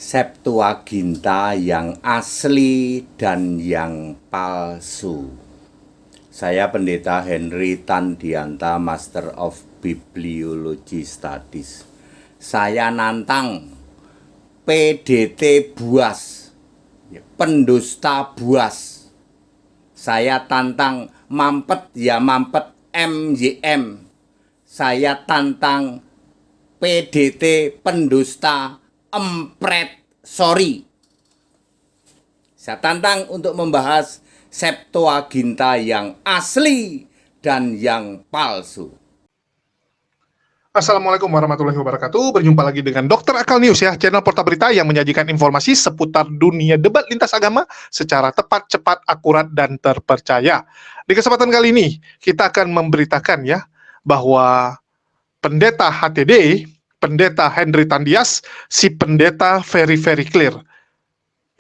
Septuaginta yang asli dan yang palsu. Saya Pendeta Henry Tandianta, Master of Bibliology Studies. Saya nantang PDT buas, pendusta buas. Saya tantang mampet ya mampet MYM. Saya tantang PDT pendusta empret sorry. Saya tantang untuk membahas Septuaginta yang asli dan yang palsu. Assalamualaikum warahmatullahi wabarakatuh. Berjumpa lagi dengan Dr. Akal News ya, channel portal berita yang menyajikan informasi seputar dunia debat lintas agama secara tepat, cepat, akurat, dan terpercaya. Di kesempatan kali ini, kita akan memberitakan ya, bahwa pendeta HTD, pendeta Henry Tandias, si pendeta very clear,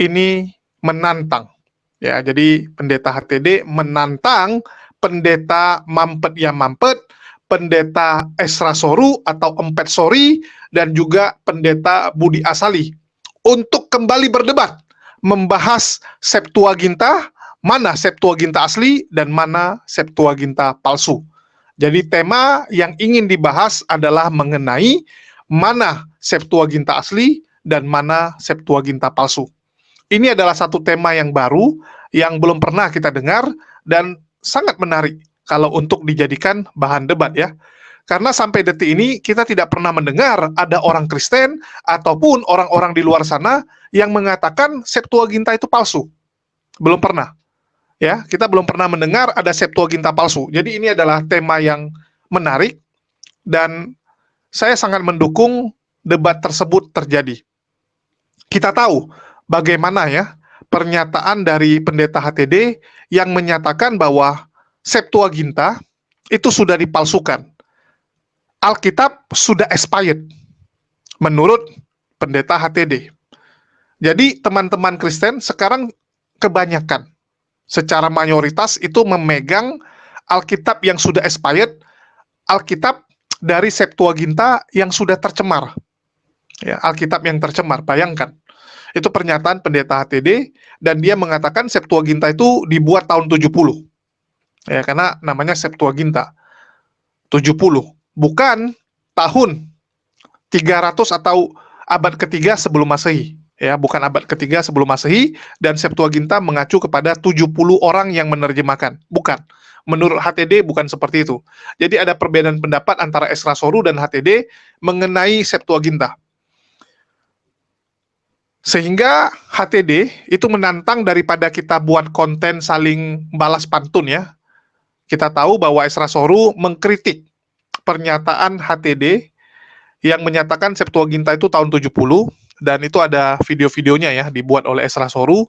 ini menantang. Ya, jadi pendeta HTD menantang pendeta mampet ya mampet, pendeta Esra Soru atau Empet Sori, dan juga pendeta Budi Asali untuk kembali berdebat membahas Septuaginta, mana Septuaginta asli dan mana Septuaginta palsu. Jadi tema yang ingin dibahas adalah mengenai mana Septuaginta asli dan mana Septuaginta palsu. Ini adalah satu tema yang baru, yang belum pernah kita dengar, dan sangat menarik kalau untuk dijadikan bahan debat ya. Karena sampai detik ini kita tidak pernah mendengar ada orang Kristen ataupun orang-orang di luar sana yang mengatakan Septuaginta itu palsu. Belum pernah. Ya, kita belum pernah mendengar ada Septuaginta palsu. Jadi ini adalah tema yang menarik dan saya sangat mendukung debat tersebut terjadi. Kita tahu bagaimana ya pernyataan dari pendeta HTD yang menyatakan bahwa Septuaginta itu sudah dipalsukan. Alkitab sudah expired menurut pendeta HTD. Jadi teman-teman Kristen sekarang kebanyakan secara mayoritas itu memegang Alkitab yang sudah expired, Alkitab dari Septuaginta yang sudah tercemar. Ya, Alkitab yang tercemar, bayangkan. Itu pernyataan pendeta HTD, dan dia mengatakan Septuaginta itu dibuat tahun 70. Ya, karena namanya Septuaginta. 70, bukan tahun 300 atau abad ketiga sebelum Masehi. Ya, bukan abad ketiga sebelum Masehi, dan Septuaginta mengacu kepada 70 orang yang menerjemahkan. Bukan. Menurut HTD bukan seperti itu. Jadi ada perbedaan pendapat antara Esra Soru dan HTD mengenai Septuaginta. Sehingga HTD itu menantang daripada kita buat konten saling balas pantun ya. Kita tahu bahwa Esra Soru mengkritik pernyataan HTD yang menyatakan Septuaginta itu tahun 70, dan itu ada video-videonya ya, dibuat oleh Esra Soru.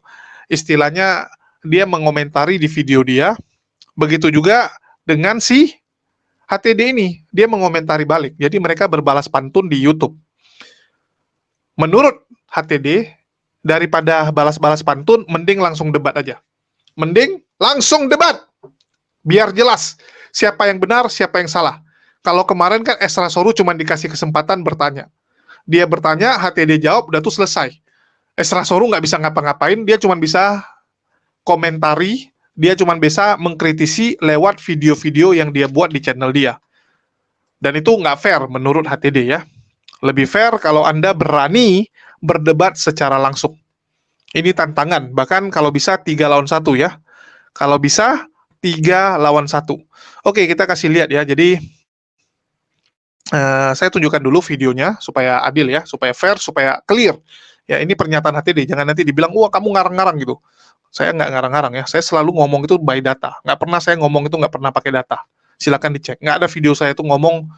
Istilahnya dia mengomentari di video dia, begitu juga dengan si HTD ini, dia mengomentari balik. Jadi mereka berbalas pantun di YouTube. Menurut HTD, daripada balas-balas pantun, mending langsung debat aja. Mending langsung debat. Biar jelas siapa yang benar, siapa yang salah. Kalau kemarin kan Esra Soru cuma dikasih kesempatan bertanya. Dia bertanya, HTD jawab, udah tuh selesai. Esra Soru nggak bisa ngapa-ngapain, dia cuma bisa komentari, dia cuma bisa mengkritisi lewat video-video yang dia buat di channel dia. Dan itu nggak fair menurut HTD ya. Lebih fair kalau Anda berani berdebat secara langsung. Ini tantangan, bahkan kalau bisa 3 lawan 1 ya. Kalau bisa 3 lawan 1. Oke, kita kasih lihat ya. Jadi saya tunjukkan dulu videonya supaya adil ya, supaya fair, supaya clear. Ya, ini pernyataan HTD, jangan nanti dibilang, wah kamu ngarang-ngarang gitu. Saya nggak ngarang-ngarang ya, saya selalu ngomong itu by data. Nggak pernah saya ngomong itu nggak pernah pakai data. Silakan dicek. Nggak ada video saya itu ngomong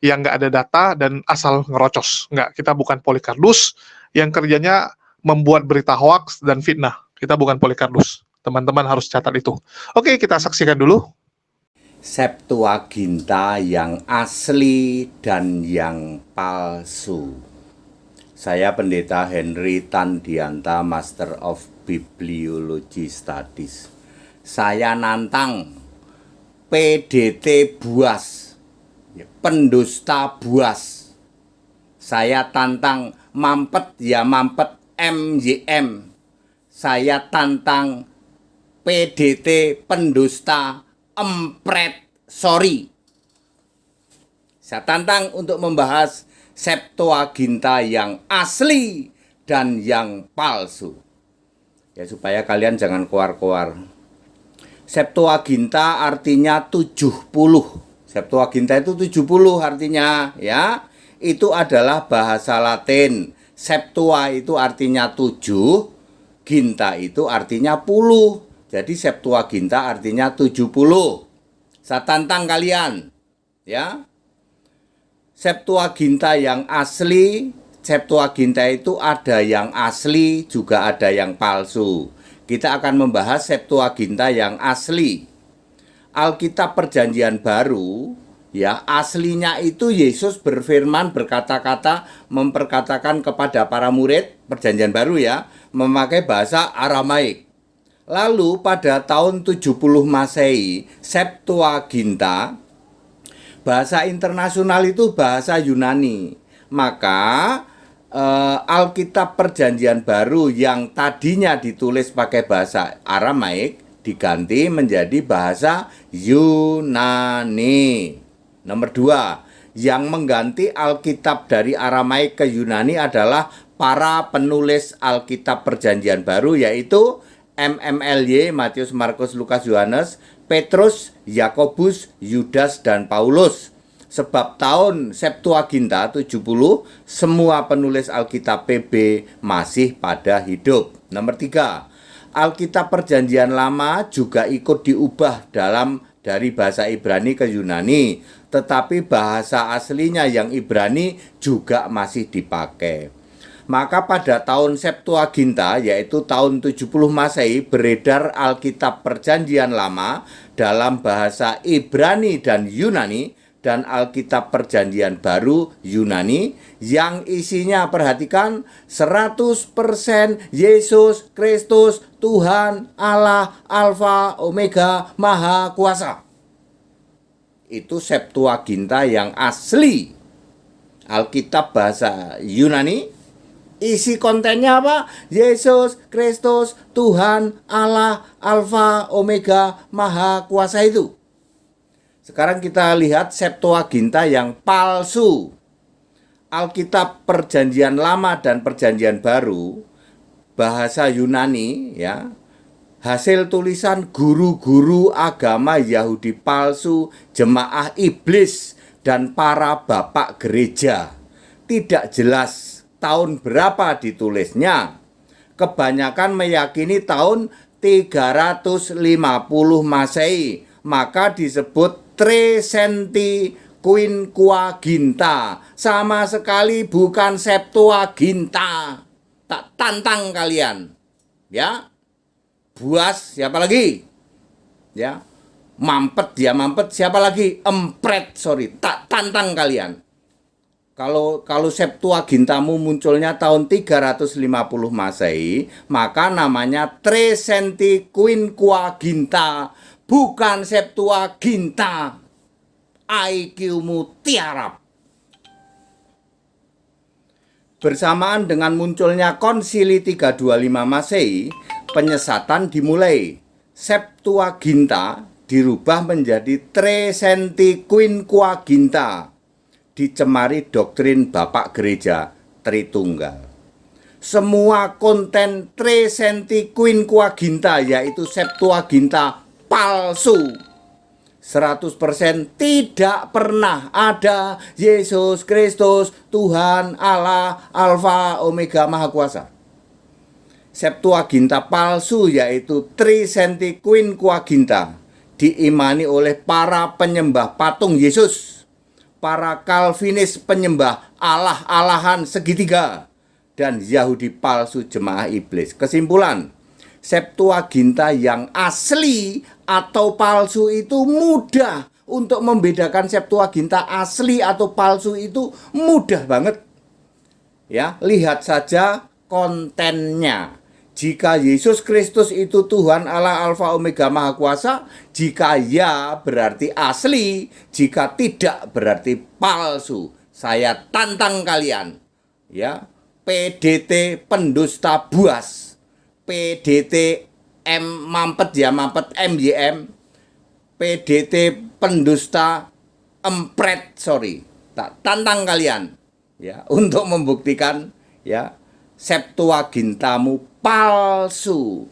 yang nggak ada data dan asal ngerocos. Nggak, kita bukan Polikardus yang kerjanya membuat berita hoax dan fitnah. Kita bukan Polikardus. Teman-teman harus catat itu. Oke, kita saksikan dulu. Septuaginta yang asli dan yang palsu. Saya Pendeta Henry Tandianta, Master of Bibliology Studies. Saya nantang PDT buas, pendusta buas. Saya tantang mampet ya mampet MYM. Saya tantang PDT pendusta empret sorry. Saya tantang untuk membahas Septuaginta yang asli dan yang palsu. Ya supaya kalian jangan keluar-keluar. Septuaginta artinya 70. Septuaginta itu 70 artinya ya. Itu adalah bahasa Latin. Septua itu artinya 7, ginta itu artinya puluh. Jadi Septuaginta artinya 70. Saya tantang kalian ya. Septuaginta yang asli, Septuaginta itu ada yang asli juga ada yang palsu. Kita akan membahas Septuaginta yang asli. Alkitab Perjanjian Baru, ya aslinya itu Yesus berfirman berkata-kata memperkatakan kepada para murid Perjanjian Baru ya, memakai bahasa Aramaik. Lalu pada tahun 70 Masehi, Septuaginta bahasa internasional itu bahasa Yunani. Maka Alkitab Perjanjian Baru yang tadinya ditulis pakai bahasa Aramaik diganti menjadi bahasa Yunani. Nomor 2, yang mengganti Alkitab dari Aramaik ke Yunani adalah para penulis Alkitab Perjanjian Baru, yaitu MMLY, Matius, Markus, Lukas, Yohanes, Petrus, Yakobus, Yudas, dan Paulus. Sebab tahun Septuaginta 70, semua penulis Alkitab PB masih pada hidup. Nomor 3, Alkitab Perjanjian Lama juga ikut diubah dari bahasa Ibrani ke Yunani, tetapi bahasa aslinya yang Ibrani juga masih dipakai. Maka pada tahun Septuaginta, yaitu tahun 70 Masehi, beredar Alkitab Perjanjian Lama dalam bahasa Ibrani dan Yunani, dan Alkitab Perjanjian Baru Yunani yang isinya, perhatikan, 100% Yesus Kristus Tuhan Allah Alfa Omega Maha Kuasa. Itu Septuaginta yang asli. Alkitab bahasa Yunani, isi kontennya apa? Yesus Kristus Tuhan Allah Alfa Omega Maha Kuasa itu. Sekarang kita lihat Septuaginta yang palsu. Alkitab Perjanjian Lama dan Perjanjian Baru bahasa Yunani ya, hasil tulisan guru-guru agama Yahudi palsu, jemaah iblis, dan para bapak gereja. Tidak jelas tahun berapa ditulisnya. Kebanyakan meyakini tahun 350 Masehi, maka disebut Trecenti Quinquaginta. Sama sekali bukan Septuaginta. Tak tantang kalian. Ya. Buas siapa lagi? Ya. Mampet ya mampet siapa lagi? Empret sorry. Tak tantang kalian. Kalau Septuagintamu munculnya tahun 350 Masehi, maka namanya Trecenti Quinquaginta, bukan Septuaginta. IQ-mu tiarap. Bersamaan dengan munculnya Konsili 325 Masehi, penyesatan dimulai. Septuaginta dirubah menjadi Trecenti Quinquaginta. Dicemari doktrin Bapak Gereja Tritunggal. Semua konten Trecenti Quinquaginta, yaitu Septuaginta, palsu. 100% tidak pernah ada Yesus Kristus Tuhan Allah Alfa Omega Maha Kuasa. Septuaginta palsu, yaitu Trecenti Quinquaginta, diimani oleh para penyembah patung Yesus, para Calvinis penyembah Allah-allahan segitiga, dan Yahudi palsu jemaah iblis. Kesimpulan, Septuaginta yang asli atau palsu itu mudah. Untuk membedakan Septuaginta asli atau palsu itu mudah banget. Ya, lihat saja kontennya. Jika Yesus Kristus itu Tuhan Allah Alfa Omega Maha Kuasa, jika ya berarti asli, jika tidak berarti palsu. Saya tantang kalian. Ya, PDT pendusta buas, PDT mampet ya mampet MYM, PDT pendusta empret, sorry. Tak tantang kalian ya untuk membuktikan ya Septuagintamu palsu.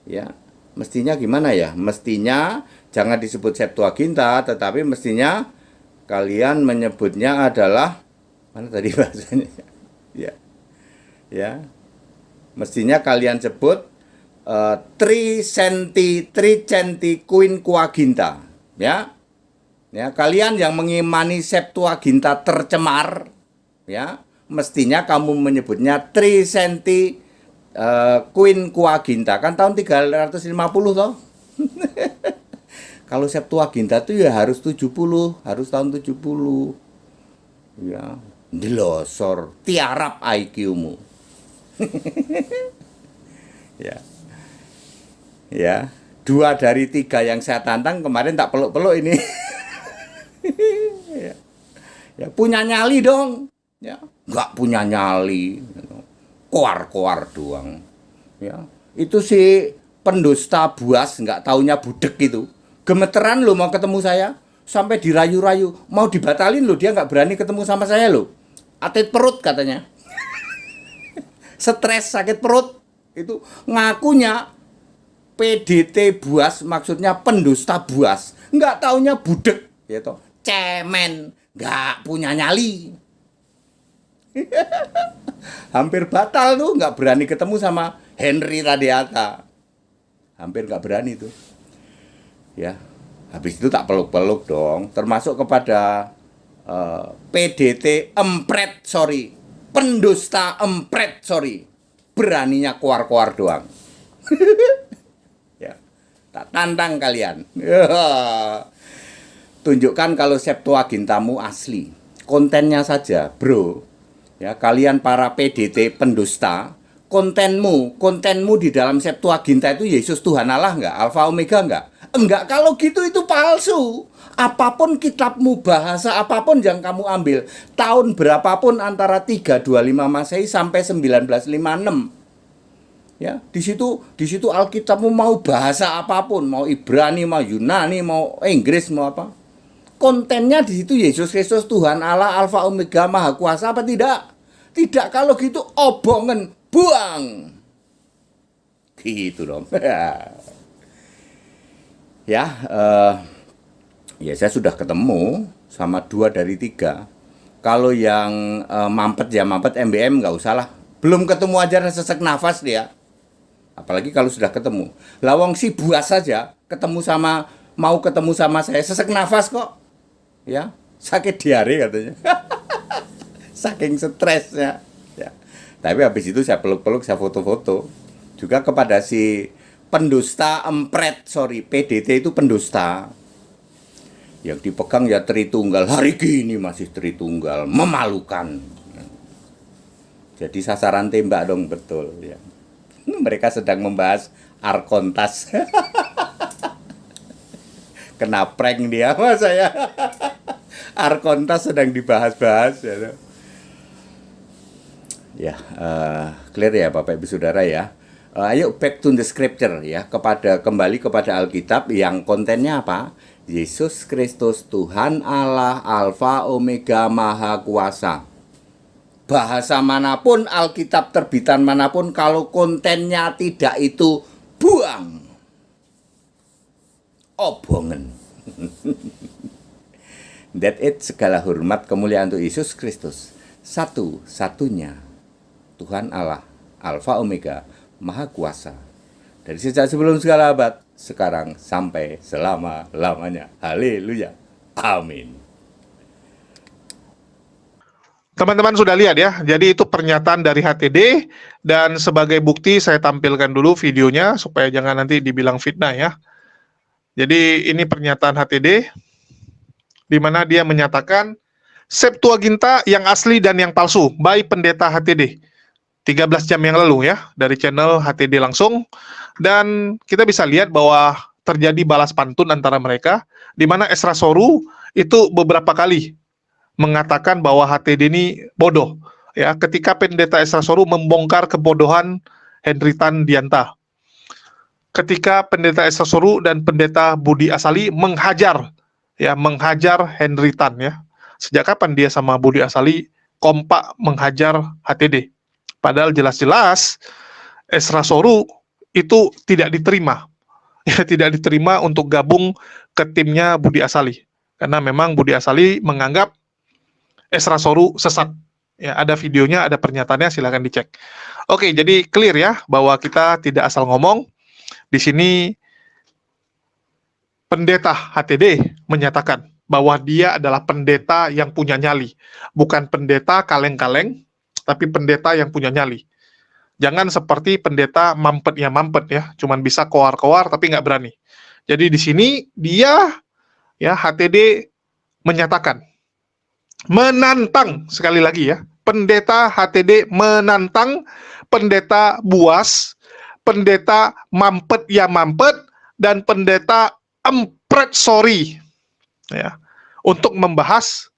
Ya, mestinya gimana ya? Mestinya jangan disebut Septuaginta, tetapi mestinya kalian menyebutnya adalah mana tadi bahasanya? Ya. Ya. Mestinya kalian sebut Tricenti Quinquaginta, ya. Ya, kalian yang mengimani Septuaginta tercemar, ya, mestinya kamu menyebutnya Tricenti Quinquaginta, kan tahun 350 toh. Kalau Septuaginta itu ya harus 70, harus tahun 70. Ya, delosor, tiarap IQ-mu. Ya. Ya, 2 dari 3 yang saya tantang kemarin tak peluk-peluk ini. Ya. Ya, punya nyali dong. Ya, nggak punya nyali. Koar-koar doang. Ya, itu si pendusta buas nggak taunya budek itu. Gemeteran lo mau ketemu saya, sampai dirayu-rayu, mau dibatalin lo, dia nggak berani ketemu sama saya lo. Atlet perut katanya. Stres, sakit perut. Itu ngakunya PDT buas, maksudnya pendusta buas, nggak taunya budek, gitu. Cemen, nggak punya nyali. Hampir batal tuh, nggak berani ketemu sama Henry Radiata. Hampir nggak berani tuh. Ya, habis itu tak peluk-peluk dong, termasuk kepada PDT empret, sorry, pendusta empret, sorry, beraninya keluar-keluar doang. Ya, tak tantang kalian. Tunjukkan kalau Septuagintamu asli. Kontennya saja, bro. Ya, kalian para PDT pendusta, kontenmu di dalam Septuaginta itu Yesus Tuhan Allah enggak? Alfa Omega enggak? Enggak, kalau gitu itu palsu. Apapun kitabmu, bahasa apapun yang kamu ambil, tahun berapapun antara 325 Masehi sampai 1956. Ya, di situ Alkitabmu mau bahasa apapun, mau Ibrani, mau Yunani, mau Inggris, mau apa? Kontennya di situ Yesus Kristus Tuhan Allah Alfa Omega Maha Kuasa apa tidak? Tidak, kalau gitu obongan, buang. Gitu dong. Ya, ya saya sudah ketemu sama 2 dari 3. Kalau yang mampet ya mampet MBM nggak usah lah. Belum ketemu aja sesak nafas dia. Apalagi kalau sudah ketemu. Lawang si buas saja mau ketemu sama saya sesak nafas kok. Ya, sakit diare katanya. Saking stresnya. Ya. Tapi habis itu saya peluk-peluk, saya foto-foto. Juga kepada si pendusta empret, sorry, PDT itu pendusta. Yang dipegang ya Tritunggal, hari gini masih Tritunggal, memalukan. Jadi sasaran tembak dong, betul ya. Mereka sedang membahas Arkontas. Kena prank dia sama saya. Arkontas sedang dibahas-bahas ya. Ya, clear ya Bapak Ibu Saudara ya. Ayo back to the scripture ya, kembali kepada Alkitab yang kontennya apa? Yesus Kristus Tuhan Allah Alfa Omega Maha Kuasa. Bahasa manapun, Alkitab terbitan manapun, kalau kontennya tidak itu, buang. Obongan. That it, segala hormat kemuliaan untuk Yesus Kristus, satu-satunya Tuhan Allah Alfa Omega Maha Kuasa, dari sejak sebelum segala abad, sekarang sampai selama-lamanya. Haleluya. Amin. Teman-teman sudah lihat ya, jadi itu pernyataan dari HTD, dan sebagai bukti saya tampilkan dulu videonya supaya jangan nanti dibilang fitnah ya. Jadi ini pernyataan HTD, di mana dia menyatakan Septuaginta yang asli dan yang palsu, by Pendeta HTD. 13 jam yang lalu ya, dari channel HTD langsung. Dan kita bisa lihat bahwa terjadi balas pantun antara mereka, di mana Esra Soru itu beberapa kali mengatakan bahwa HTD ini bodoh. ya ketika pendeta Esra Soru membongkar kebodohan Henritan Dianta. Ketika pendeta Esra Soru dan pendeta Budi Asali menghajar Henritan ya. Sejak kapan dia sama Budi Asali kompak menghajar HTD? Padahal jelas-jelas Esra Soru itu tidak diterima. Ya, tidak diterima untuk gabung ke timnya Budi Asali. Karena memang Budi Asali menganggap Esra Soru sesat. Ya, ada videonya, ada pernyataannya, silakan dicek. Oke, jadi clear ya bahwa kita tidak asal ngomong. Di sini pendeta HTD menyatakan bahwa dia adalah pendeta yang punya nyali, bukan pendeta kaleng-kaleng, tapi pendeta yang punya nyali. Jangan seperti pendeta mampet ya, cuman bisa koar-koar tapi nggak berani. Jadi di sini dia ya HTD menyatakan menantang, sekali lagi ya, pendeta HTD menantang pendeta buas, pendeta mampet dan pendeta empret sorry ya, untuk membahas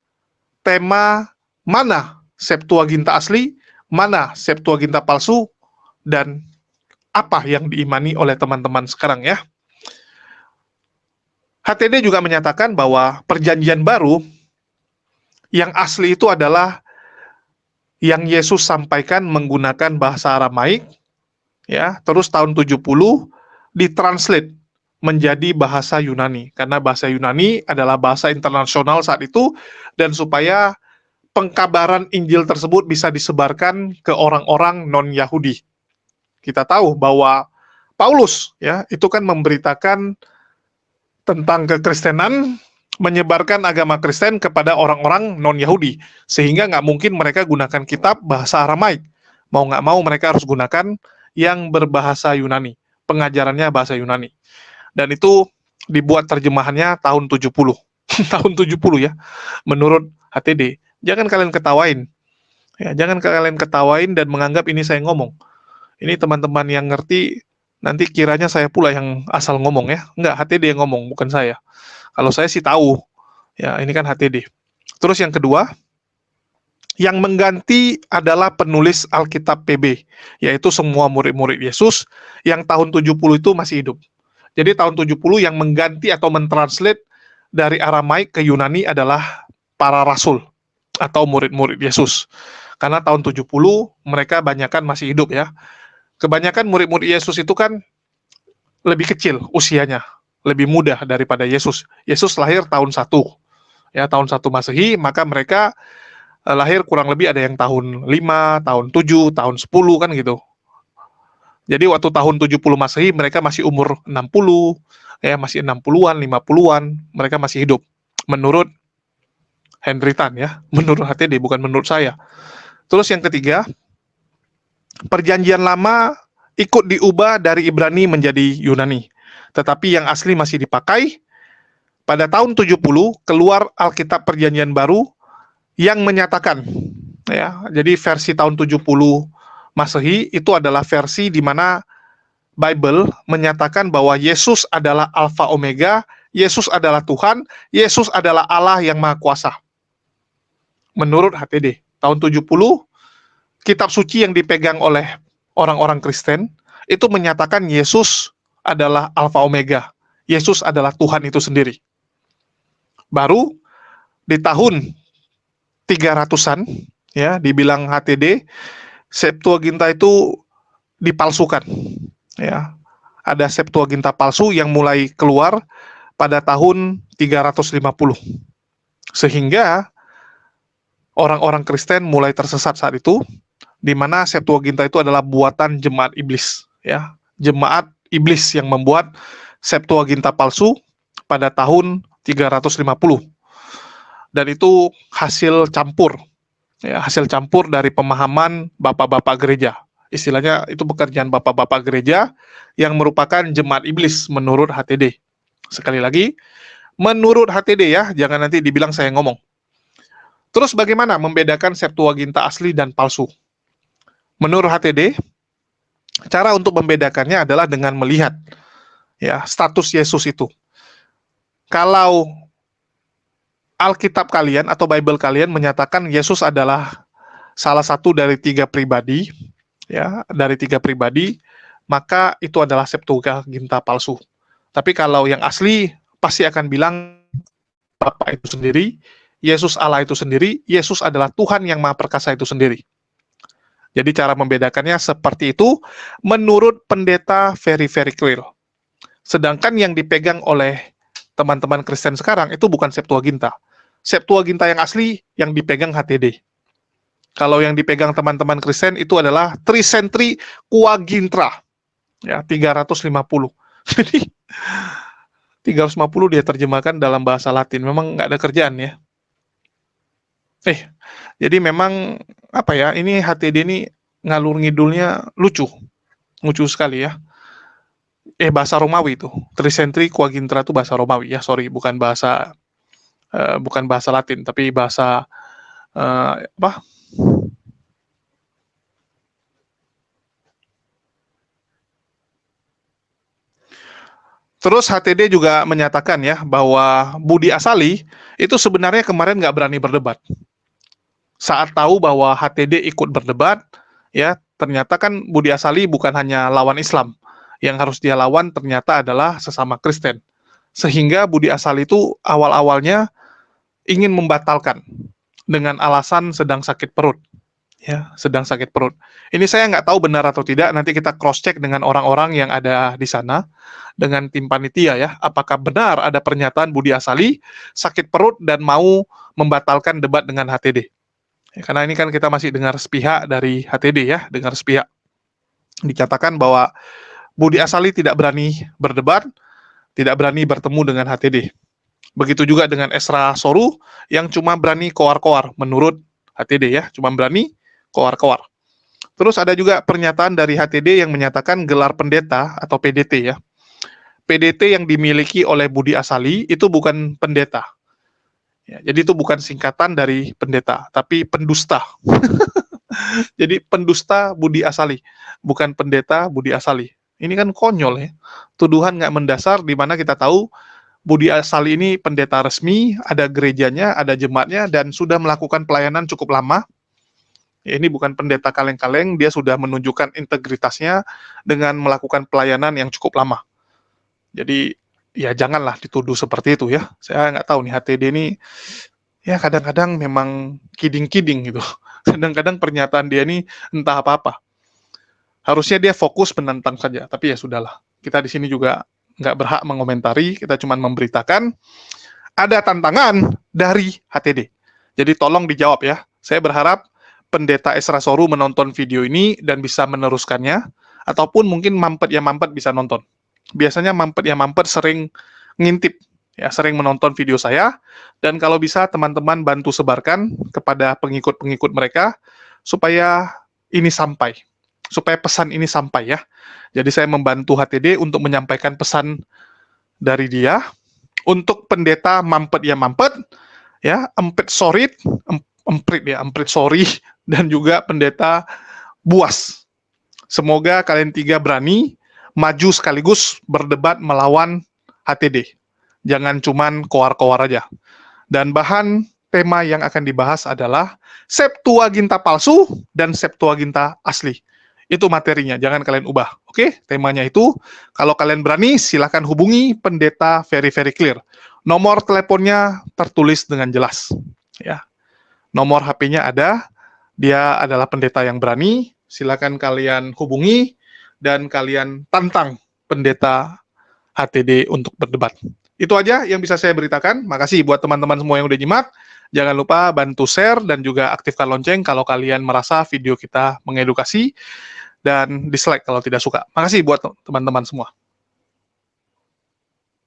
tema mana Septuaginta asli, mana Septuaginta palsu, dan apa yang diimani oleh teman-teman sekarang ya. HTD juga menyatakan bahwa perjanjian baru yang asli itu adalah yang Yesus sampaikan menggunakan bahasa Aramaik, ya, terus tahun 70 ditranslate menjadi bahasa Yunani, karena bahasa Yunani adalah bahasa internasional saat itu, dan supaya pengkabaran Injil tersebut bisa disebarkan ke orang-orang non-Yahudi. Kita tahu bahwa Paulus, ya, itu kan memberitakan tentang kekristenan, menyebarkan agama Kristen kepada orang-orang non-Yahudi, sehingga nggak mungkin mereka gunakan kitab bahasa Aramaik. Mau nggak mau mereka harus gunakan yang berbahasa Yunani, pengajarannya bahasa Yunani. Dan itu dibuat terjemahannya tahun 70. Tahun 70 ya, menurut HTD. Jangan kalian ketawain. Ya, jangan kalian ketawain dan menganggap ini saya ngomong. Ini teman-teman yang ngerti, nanti kiranya saya pula yang asal ngomong ya. Enggak, HTD yang ngomong, bukan saya. Kalau saya sih tahu, ya ini kan HTD. Terus yang kedua, yang mengganti adalah penulis Alkitab PB, yaitu semua murid-murid Yesus yang tahun 70 itu masih hidup. Jadi tahun 70 yang mengganti atau mentranslate dari Aramaik ke Yunani adalah para rasul atau murid-murid Yesus. Karena tahun 70 mereka banyakan masih hidup ya. Kebanyakan murid-murid Yesus itu kan lebih kecil usianya, lebih muda daripada Yesus. Yesus lahir tahun 1, ya tahun 1 Masehi, maka mereka lahir kurang lebih ada yang tahun 5, tahun 7, tahun 10 kan gitu. Jadi waktu tahun 70 Masehi mereka masih umur 60, ya masih 60-an, 50-an, mereka masih hidup. Menurut Henritan ya, menurut HTD bukan menurut saya. Terus yang ketiga, perjanjian lama ikut diubah dari Ibrani menjadi Yunani. Tetapi yang asli masih dipakai. Pada tahun 70 keluar Alkitab Perjanjian Baru yang menyatakan ya, jadi versi tahun 70 Masehi itu adalah versi di mana Bible menyatakan bahwa Yesus adalah Alfa Omega, Yesus adalah Tuhan, Yesus adalah Allah yang Maha Kuasa. Menurut HTD, tahun 70, kitab suci yang dipegang oleh orang-orang Kristen itu menyatakan Yesus adalah Alfa Omega, Yesus adalah Tuhan itu sendiri. Baru di tahun 300-an, ya, dibilang HTD, Septuaginta itu dipalsukan. Ya, ada Septuaginta palsu yang mulai keluar pada tahun 350. Sehingga orang-orang Kristen mulai tersesat saat itu, di mana Septuaginta itu adalah buatan jemaat iblis, ya. Jemaat iblis yang membuat Septuaginta palsu pada tahun 350. Dan itu hasil campur, ya, hasil campur dari pemahaman bapak-bapak gereja. Istilahnya itu pekerjaan bapak-bapak gereja yang merupakan jemaat iblis menurut HTD. Sekali lagi, menurut HTD ya, jangan nanti dibilang saya ngomong. Terus bagaimana membedakan Septuaginta asli dan palsu? Menurut HTD, cara untuk membedakannya adalah dengan melihat ya status Yesus itu. Kalau Alkitab kalian atau Bible kalian menyatakan Yesus adalah salah satu dari 3 pribadi, ya, dari 3 pribadi, maka itu adalah Septuaginta palsu. Tapi kalau yang asli pasti akan bilang Bapa itu sendiri, Yesus Allah itu sendiri, Yesus adalah Tuhan yang Maha Perkasa itu sendiri. Jadi cara membedakannya seperti itu menurut pendeta very clear. Sedangkan yang dipegang oleh teman-teman Kristen sekarang itu bukan Septuaginta. Septuaginta yang asli yang dipegang HTD. Kalau yang dipegang teman-teman Kristen itu adalah Trisentri Quagintra. Ya, 350. Jadi 350 dia terjemahkan dalam bahasa Latin. Memang nggak ada kerjaan ya. Jadi memang apa ya? Ini HTD ini ngalur ngidulnya lucu sekali ya. Bahasa Romawi itu. Trisentri Quagintra itu bahasa Romawi ya. Sorry, bukan bahasa Latin, tapi bahasa apa? Terus HTD juga menyatakan ya bahwa Budi Asali itu sebenarnya kemarin nggak berani berdebat. Saat tahu bahwa HTD ikut berdebat, ya ternyata kan Budi Asali bukan hanya lawan Islam, yang harus dia lawan ternyata adalah sesama Kristen. Sehingga Budi Asali itu awal-awalnya ingin membatalkan dengan alasan sedang sakit perut. Ya, sedang sakit perut. Ini saya nggak tahu benar atau tidak, nanti kita cross-check dengan orang-orang yang ada di sana, dengan tim panitia ya, apakah benar ada pernyataan Budi Asali sakit perut dan mau membatalkan debat dengan HTD. Ya, karena ini kan kita masih dengar sepihak dari HTD ya, dengar sepihak. Dikatakan bahwa Budi Asali tidak berani berdebat, tidak berani bertemu dengan HTD. Begitu juga dengan Esra Soru yang cuma berani koar-koar menurut HTD ya, cuma berani koar-koar. Terus ada juga pernyataan dari HTD yang menyatakan gelar pendeta atau PDT ya. PDT yang dimiliki oleh Budi Asali itu bukan pendeta. Ya, jadi itu bukan singkatan dari pendeta, tapi pendusta. Jadi pendusta Budi Asali, bukan pendeta Budi Asali. Ini kan konyol ya. Tuduhan nggak mendasar di mana kita tahu Budi Asali ini pendeta resmi, ada gerejanya, ada jemaatnya, dan sudah melakukan pelayanan cukup lama. Ya, ini bukan pendeta kaleng-kaleng, dia sudah menunjukkan integritasnya dengan melakukan pelayanan yang cukup lama. Jadi, ya janganlah dituduh seperti itu ya. Saya nggak tahu nih, HTD ini, ya kadang-kadang memang kiding-kiding gitu. Kadang-kadang pernyataan dia ini entah apa-apa. Harusnya dia fokus menentang saja, tapi ya sudahlah. Kita di sini juga nggak berhak mengomentari, kita cuma memberitakan ada tantangan dari HTD. Jadi tolong dijawab ya. Saya berharap Pendeta Esra Soru menonton video ini dan bisa meneruskannya, ataupun mungkin mampet ya mampet bisa nonton. Biasanya mampet ya mampet sering ngintip, ya sering menonton video saya, dan kalau bisa teman-teman bantu sebarkan kepada pengikut-pengikut mereka, supaya ini sampai, supaya pesan ini sampai ya. Jadi saya membantu HTD untuk menyampaikan pesan dari dia, untuk pendeta mampet ya mampet, ya emprit sorit, emprit sorry, dan juga pendeta buas. Semoga kalian 3 berani maju sekaligus berdebat melawan HTD. Jangan cuman koar-koar aja. Dan bahan tema yang akan dibahas adalah Septuaginta palsu dan Septuaginta asli. Itu materinya, jangan kalian ubah. Oke, temanya itu. Kalau kalian berani, silakan hubungi pendeta very clear. Nomor teleponnya tertulis dengan jelas. Ya, nomor HP-nya ada. Dia adalah pendeta yang berani. Silakan kalian hubungi dan kalian tantang pendeta HTD untuk berdebat. Itu aja yang bisa saya beritakan. Makasih buat teman-teman semua yang udah nyimak. Jangan lupa bantu share dan juga aktifkan lonceng kalau kalian merasa video kita mengedukasi, dan dislike kalau tidak suka. Makasih buat teman-teman semua.